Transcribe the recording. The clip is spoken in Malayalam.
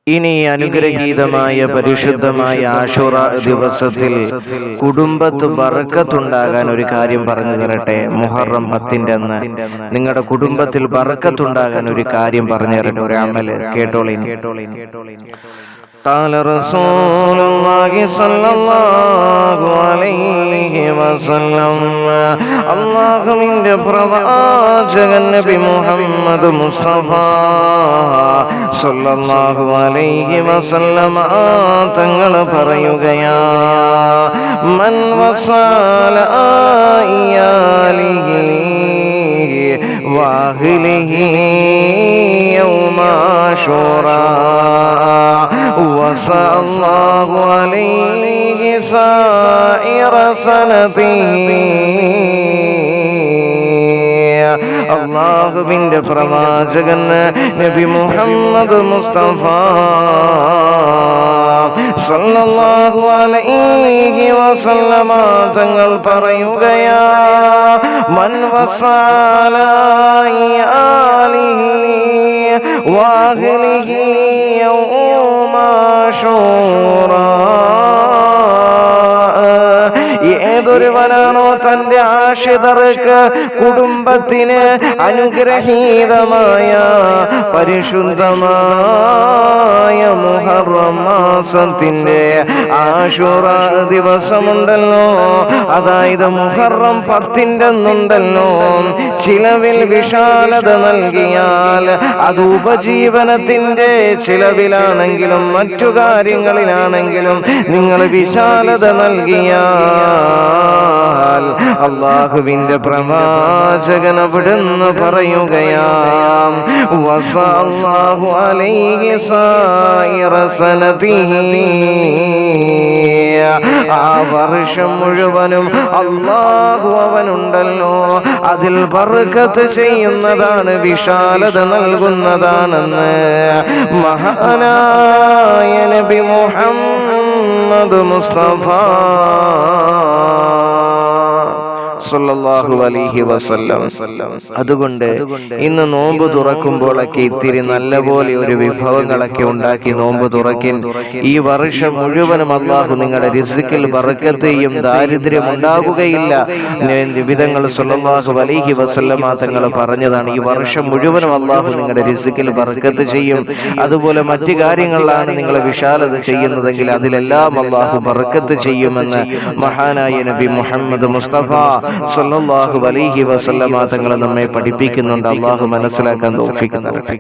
ഇനി അനുഗ്രഹീതമായ പരിശുദ്ധമായ ആശുറ ദിവസത്തിൽ കുടുംബത്ത് ബർക്കത്തുണ്ടാകാൻ ഒരു കാര്യം പറഞ്ഞു തരട്ടെ. മുഹറം 10 അന്ന് നിങ്ങളുടെ കുടുംബത്തിൽ ബർക്കത്തുണ്ടാകാൻ ഒരു കാര്യം പറഞ്ഞു തരട്ടെ. ഒരു അമല് കേട്ടോളി. قال رسول الله صلى الله عليه وسلم അല്ലാഹുവിന്റെ പ്രവാചകൻ നബി മുഹമ്മദ് മുസ്തഫ സല്ലല്ലാഹു അലൈഹി വസല്ലം തങ്ങൾ പറയുകയാ, മൻ വസല ആയാലിഹി വഅഹ്ലിഹി യൗമ ആശൂറാ വസല്ലല്ലാഹു അലൈഹി സായിറ സനതിഹി. അല്ലാഹുവിന്റെ പ്രവാചകൻ നബി മുഹമ്മദ് മുസ്തഫ സല്ലല്ലാഹു അലൈഹി വസല്ലമ തങ്ങൾ പറയുകയാ, മൻ വസല ആലിഹി വഅഹ്ലിഹി യൗമ ആശൂറാ. ഏതൊരുവനാണോ തന്റെ ആശ്രിതർക്ക് കുടുംബത്തിന് അനുഗ്രഹീതമായ പരിശുദ്ധമായ മുഹറം മാസത്തിന്റെ ആശുറ ദിവസമുണ്ടല്ലോ, അതായത് മുഹറം 10 അന്നുണ്ടല്ലോ, ചിലവിൽ വിശാലത നൽകിയാൽ അത് ഉപജീവനത്തിന്റെ ചിലവിലാണെങ്കിലും മറ്റു കാര്യങ്ങളിലാണെങ്കിലും നിങ്ങൾ വിശാലത നൽകിയാൽ അല്ലാഹുവിന്റെ പ്രവാചകൻ അവിടുന്ന് പറയുകയാം, വസല്ലല്ലാഹു അലൈഹി സായിറ സനതിഹി. ആ വർഷം മുഴുവനും അല്ലാഹു അവനുണ്ടല്ലോ അതിൽ ബർക്കത്ത് ചെയ്യുന്നതാണ്, വിശാലത നൽകുന്നതാണെന്ന് മഹാനായ നബി മുഹമ്മദ് മുസ്തഫ സല്ലല്ലാഹു അലൈഹി വസല്ലം. അതുകൊണ്ട് ഇന്ന് നോമ്പ് തുറക്കുമ്പോഴൊക്കെ ഇത്തിരി നല്ലപോലെ ഒരു വിഭവങ്ങളൊക്കെ ഉണ്ടാക്കി നോമ്പ് തുറക്കിൻ. ഈ വർഷം മുഴുവനും അല്ലാഹു നിങ്ങളുടെ റിസ്കിൽ ബർക്കത്തെയും ദാരിദ്ര്യം ഉണ്ടാകുകയില്ല. വിധങ്ങൾ സല്ലല്ലാഹു അലൈഹി വസല്ലം തങ്ങൾ പറഞ്ഞതാണ്, ഈ വർഷം മുഴുവനും അല്ലാഹു നിങ്ങളുടെ റിസ്കിൽ ബർക്കത്ത് ചെയ്യും. അതുപോലെ മറ്റു കാര്യങ്ങളിലാണ് നിങ്ങൾ വിശാലത ചെയ്യുന്നതെങ്കിൽ അതിലെല്ലാം അല്ലാഹു ബർക്കത്ത് ചെയ്യുമെന്ന് മഹാനായ നബി മുഹമ്മദ് മുസ്തഫ സല്ലല്ലാഹു അലൈഹി വസല്ലം തങ്ങൾ നമ്മെ പഠിപ്പിക്കുന്നുണ്ട്. അല്ലാഹു മനസ്സിലാക്കാൻ തൗഫീഖ് നൽകട്ടെ.